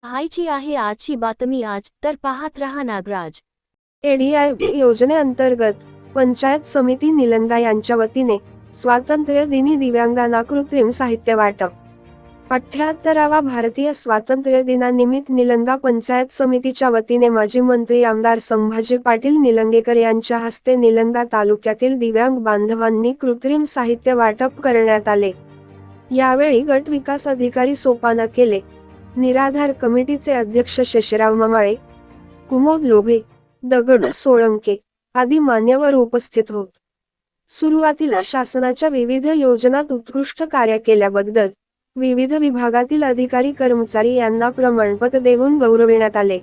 पाहायची आहे आजची बातमी आज तर पाहत रहा नागराज। एडीआय योजनेअंतर्गत पंचायत समिती निलंगा यांच्या वतीने स्वातंत्र्य दिनी दिव्यांगांना कृत्रिम साहित्य वाटप। 78वा भारतीय स्वातंत्र्य दिनानिमित्त निलंगा पंचायत समितीच्या वतीने माजी मंत्री आमदार संभाजी पाटील निलंगेकर यांच्या हस्ते निलंगा तालुक्यातील दिव्यांग बांधवांनी कृत्रिम साहित्य वाटप करण्यात आले। यावेळी गट विकास अधिकारी सोपान केले, निराधार कमिटीचे अध्यक्ष शशिराव ममाळे, कुमोद लोभे, दगडू सोळंके आदी मान्यवर उपस्थित होत। सुरुवातीला शासनाच्या विविध योजनात उत्कृष्ट कार्य केल्याबद्दल विविध विभागातील अधिकारी कर्मचारी यांना प्रमाणपत्र देऊन गौरविण्यात आले।